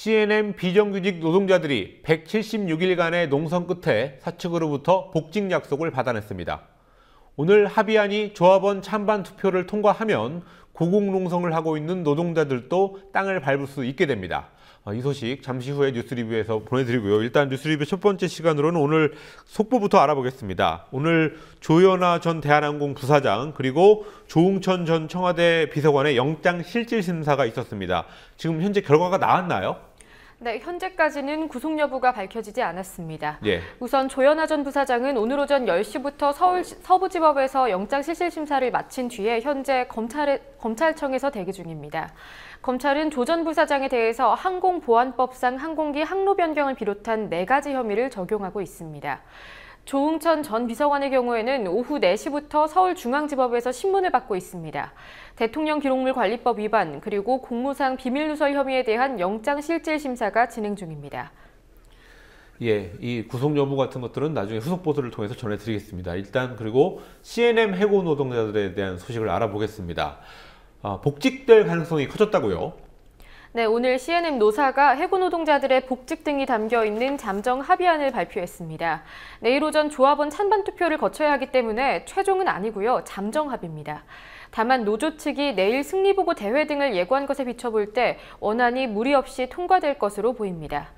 C&M 비정규직 노동자들이 176일간의 농성 끝에 사측으로부터 복직 약속을 받아냈습니다. 오늘 합의안이 조합원 찬반 투표를 통과하면 고공농성을 하고 있는 노동자들도 땅을 밟을 수 있게 됩니다. 이 소식 잠시 후에 뉴스리뷰에서 보내드리고요. 일단 뉴스리뷰 첫 번째 시간으로는 오늘 속보부터 알아보겠습니다. 오늘 조현아 전 대한항공 부사장 그리고 조응천 전 청와대 비서관의 영장 실질 심사가 있었습니다. 지금 현재 결과가 나왔나요? 네, 현재까지는 구속 여부가 밝혀지지 않았습니다. 예. 우선 조현아 전 부사장은 오늘 오전 10시부터 서울 서부지법에서 영장 실질 심사를 마친 뒤에 현재 검찰청에서 대기 중입니다. 검찰은 조 전 부사장에 대해서 항공보안법상 항공기 항로 변경을 비롯한 4가지 혐의를 적용하고 있습니다. 조응천 전 비서관의 경우에는 오후 4시부터 서울중앙지법에서 신문을 받고 있습니다. 대통령기록물관리법 위반 그리고 공무상 비밀누설 혐의에 대한 영장실질심사가 진행 중입니다. 예, 이 구속 여부 같은 것들은 나중에 후속 보도를 통해서 전해드리겠습니다. 일단 그리고 C&M 해고 노동자들에 대한 소식을 알아보겠습니다. 복직될 가능성이 커졌다고요? 네, 오늘 C&M 노사가 해고 노동자들의 복직 등이 담겨 있는 잠정 합의안을 발표했습니다. 내일 오전 조합원 찬반 투표를 거쳐야 하기 때문에 최종은 아니고요, 잠정 합의입니다. 다만 노조 측이 내일 승리보고 대회 등을 예고한 것에 비춰볼 때 원안이 무리 없이 통과될 것으로 보입니다.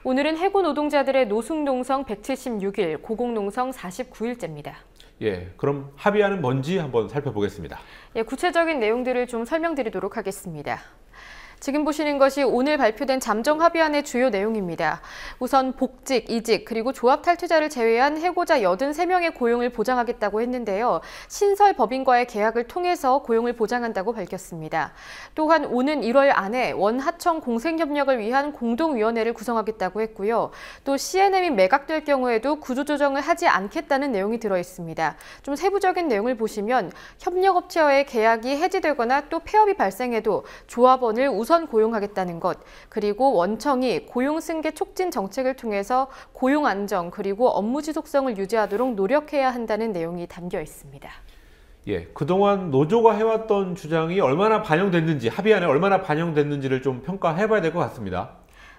오늘은 해고 노동자들의 노숙농성 176일, 고공농성 49일째입니다. 예, 그럼 합의안은 뭔지 한번 살펴보겠습니다. 예, 구체적인 내용들을 좀 설명드리도록 하겠습니다. 지금 보시는 것이 오늘 발표된 잠정 합의안의 주요 내용입니다. 우선 복직, 이직, 그리고 조합 탈퇴자를 제외한 해고자 83명의 고용을 보장하겠다고 했는데요. 신설 법인과의 계약을 통해서 고용을 보장한다고 밝혔습니다. 또한 오는 1월 안에 원하청 공생협력을 위한 공동위원회를 구성하겠다고 했고요. 또 C&M이 매각될 경우에도 구조조정을 하지 않겠다는 내용이 들어있습니다. 좀 세부적인 내용을 보시면 협력업체와의 계약이 해지되거나 또 폐업이 발생해도 조합원을 우선 고용하겠다는 것, 그리고 원청이 고용 승계 촉진 정책을 통해서 고용 안정 그리고 업무 지속성을 유지하도록 노력해야 한다는 내용이 담겨 있습니다. 예, 그동안 노조가 해왔던 주장이 얼마나 반영됐는지, 합의안에 얼마나 반영됐는지를 좀 평가해봐야 될 것 같습니다.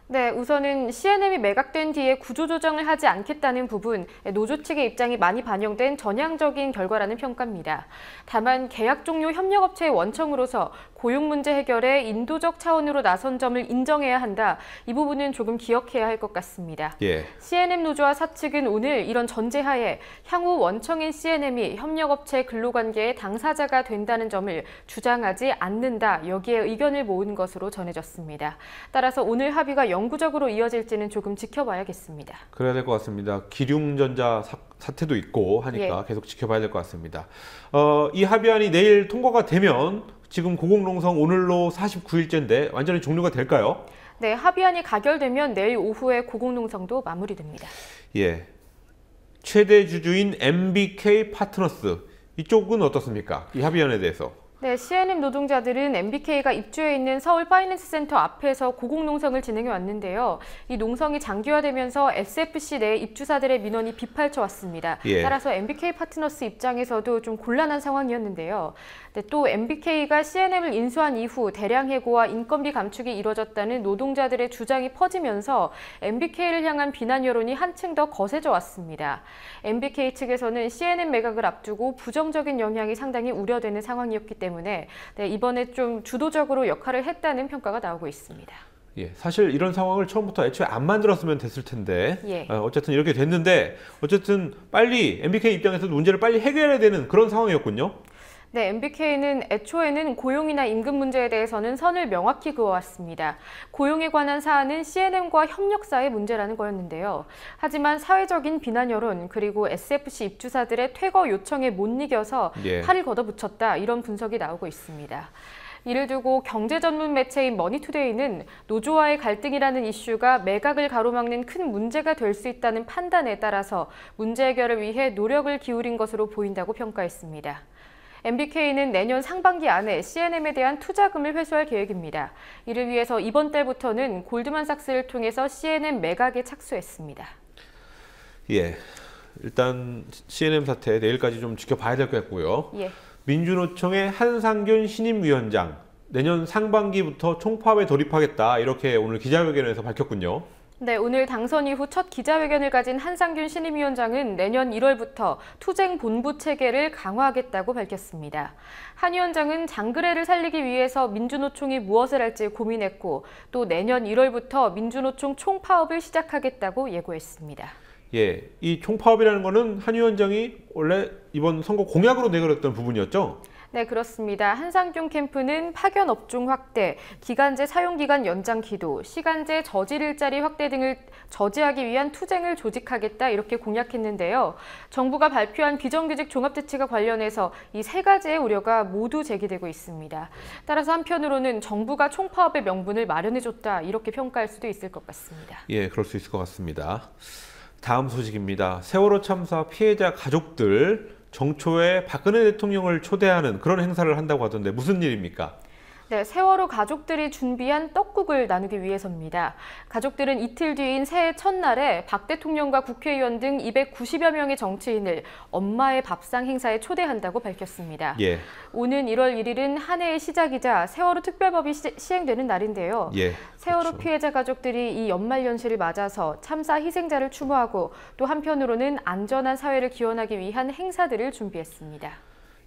네, 우선은 C&M이 매각된 뒤에 구조조정을 하지 않겠다는 부분, 노조 측의 입장이 많이 반영된 전향적인 결과라는 평가입니다. 다만 계약 종료 협력업체의 원청으로서 고용 문제 해결에 인도적 차원으로 나선 점을 인정해야 한다. 이 부분은 조금 기억해야 할 것 같습니다. 예. C&M 노조와 사측은 오늘 이런 전제하에 향후 원청인 C&M이 협력업체 근로관계의 당사자가 된다는 점을 주장하지 않는다. 여기에 의견을 모은 것으로 전해졌습니다. 따라서 오늘 합의가 영구적으로 이어질지는 조금 지켜봐야겠습니다. 그래야 될 것 같습니다. 기륭전자 사태도 있고 하니까 예. 계속 지켜봐야 될 것 같습니다. 이 합의안이 내일 통과가 되면 지금 고공농성 오늘로 49일째인데 완전히 종료가 될까요? 네, 합의안이 가결되면 내일 오후에 고공농성도 마무리됩니다. 예, 최대 주주인 MBK 파트너스 이쪽은 어떻습니까? 이 합의안에 대해서. 네, C&M 노동자들은 MBK가 입주해 있는 서울 파이낸스 센터 앞에서 고공농성을 진행해 왔는데요. 이 농성이 장기화되면서 SFC 내 입주사들의 민원이 빗발쳐 왔습니다. 예. 따라서 MBK 파트너스 입장에서도 좀 곤란한 상황이었는데요. 네, 또 MBK가 C&M을 인수한 이후 대량 해고와 인건비 감축이 이뤄졌다는 노동자들의 주장이 퍼지면서 MBK를 향한 비난 여론이 한층 더 거세져 왔습니다. MBK 측에서는 C&M 매각을 앞두고 부정적인 영향이 상당히 우려되는 상황이었기 때문에 이번에 좀 주도적으로 역할을 했다는 평가가 나오고 있습니다. 예, 사실 이런 상황을 처음부터 애초에 안 만들었으면 됐을 텐데 예. 어쨌든 이렇게 됐는데 어쨌든 빨리 MBK 입장에서도 문제를 빨리 해결해야 되는 그런 상황이었군요. 네, MBK는 애초에는 고용이나 임금 문제에 대해서는 선을 명확히 그어왔습니다. 고용에 관한 사안은 C&M과 협력사의 문제라는 거였는데요. 하지만 사회적인 비난 여론 그리고 SFC 입주사들의 퇴거 요청에 못 이겨서 예. 팔을 걷어붙였다 이런 분석이 나오고 있습니다. 이를 두고 경제 전문 매체인 머니투데이는 노조와의 갈등이라는 이슈가 매각을 가로막는 큰 문제가 될 수 있다는 판단에 따라서 문제 해결을 위해 노력을 기울인 것으로 보인다고 평가했습니다. MBK는 내년 상반기 안에 C&M에 대한 투자금을 회수할 계획입니다. 이를 위해서 이번 달부터는 골드만삭스를 통해서 C&M 매각에 착수했습니다. 예, 일단 C&M 사태 내일까지 좀 지켜봐야 될 것 같고요. 예. 민주노총의 한상균 신임위원장 내년 상반기부터 총파업에 돌입하겠다 이렇게 오늘 기자회견에서 밝혔군요. 네, 오늘 당선 이후 첫 기자회견을 가진 한상균 신임위원장은 내년 1월부터 투쟁 본부 체계를 강화하겠다고 밝혔습니다. 한 위원장은 장그래를 살리기 위해서 민주노총이 무엇을 할지 고민했고 또 내년 1월부터 민주노총 총파업을 시작하겠다고 예고했습니다. 예, 이 총파업이라는 거는 한 위원장이 원래 이번 선거 공약으로 내걸었던 부분이었죠? 네, 그렇습니다. 한상균 캠프는 파견 업종 확대, 기간제 사용기간 연장 기도, 시간제 저질 일자리 확대 등을 저지하기 위한 투쟁을 조직하겠다 이렇게 공약했는데요. 정부가 발표한 비정규직 종합대책과 관련해서 이 세 가지의 우려가 모두 제기되고 있습니다. 따라서 한편으로는 정부가 총파업의 명분을 마련해줬다 이렇게 평가할 수도 있을 것 같습니다. 예, 그럴 수 있을 것 같습니다. 다음 소식입니다. 세월호 참사 피해자 가족들 정초에 박근혜 대통령을 초대하는 그런 행사를 한다고 하던데 무슨 일입니까? 네, 세월호 가족들이 준비한 떡국을 나누기 위해서입니다. 가족들은 이틀 뒤인 새해 첫날에 박 대통령과 국회의원 등 290여 명의 정치인을 엄마의 밥상 행사에 초대한다고 밝혔습니다. 예. 오는 1월 1일은 한 해의 시작이자 세월호 특별법이 시행되는 날인데요. 예, 세월호 그렇죠. 피해자 가족들이 이 연말연시를 맞아서 참사 희생자를 추모하고 또 한편으로는 안전한 사회를 기원하기 위한 행사들을 준비했습니다.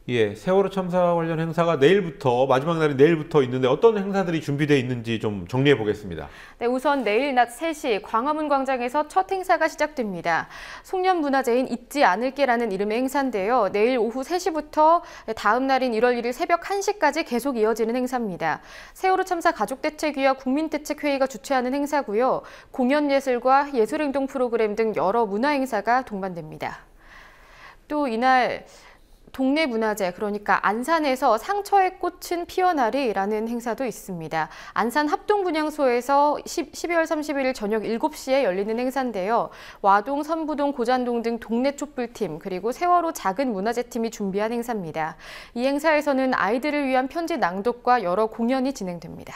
예, 세월호 참사 관련 행사가 내일부터 마지막 날이 내일부터 있는데 어떤 행사들이 준비되어 있는지 좀 정리해 보겠습니다. 네, 우선 내일 낮 3시 광화문 광장에서 첫 행사가 시작됩니다. 송년문화제인 잊지 않을게라는 이름의 행사인데요. 내일 오후 3시부터 다음 날인 1월 1일 새벽 1시까지 계속 이어지는 행사입니다. 세월호 참사 가족대책위와 국민대책회의가 주최하는 행사고요. 공연예술과 예술행동 프로그램 등 여러 문화행사가 동반됩니다. 또 이날 동네 문화제, 그러니까 안산에서 상처에 꽃은 피어나리라는 행사도 있습니다. 안산 합동분향소에서 12월 31일 저녁 7시에 열리는 행사인데요. 와동, 선부동, 고잔동 등 동네 촛불팀, 그리고 세월호 작은 문화제팀이 준비한 행사입니다. 이 행사에서는 아이들을 위한 편지 낭독과 여러 공연이 진행됩니다.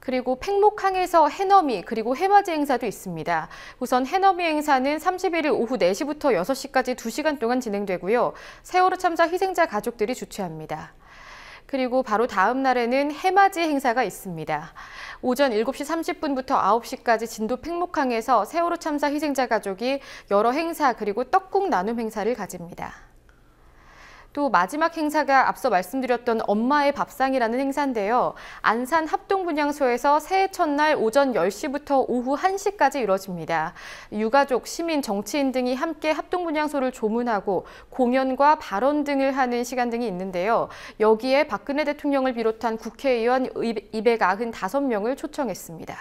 그리고 팽목항에서 해넘이 그리고 해맞이 행사도 있습니다. 우선 해넘이 행사는 31일 오후 4시부터 6시까지 2시간 동안 진행되고요. 세월호 참사 희생자 가족들이 주최합니다. 그리고 바로 다음 날에는 해맞이 행사가 있습니다. 오전 7시 30분부터 9시까지 진도 팽목항에서 세월호 참사 희생자 가족이 여러 행사 그리고 떡국 나눔 행사를 가집니다. 또 마지막 행사가 앞서 말씀드렸던 엄마의 밥상이라는 행사인데요. 안산 합동분향소에서 새해 첫날 오전 10시부터 오후 1시까지 이뤄집니다. 유가족, 시민, 정치인 등이 함께 합동분향소를 조문하고 공연과 발언 등을 하는 시간 등이 있는데요. 여기에 박근혜 대통령을 비롯한 국회의원 295명을 초청했습니다.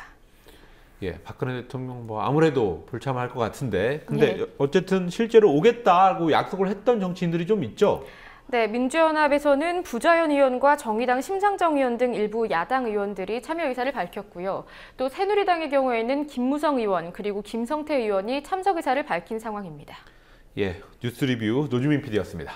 예, 박근혜 대통령 뭐 아무래도 불참할 것 같은데 근데 네. 어쨌든 실제로 오겠다고 약속을 했던 정치인들이 좀 있죠? 네, 민주연합에서는 부자연 의원과 정의당 심상정 의원 등 일부 야당 의원들이 참여 의사를 밝혔고요. 또 새누리당의 경우에는 김무성 의원 그리고 김성태 의원이 참석 의사를 밝힌 상황입니다. 예, 뉴스 리뷰 노주민 PD였습니다.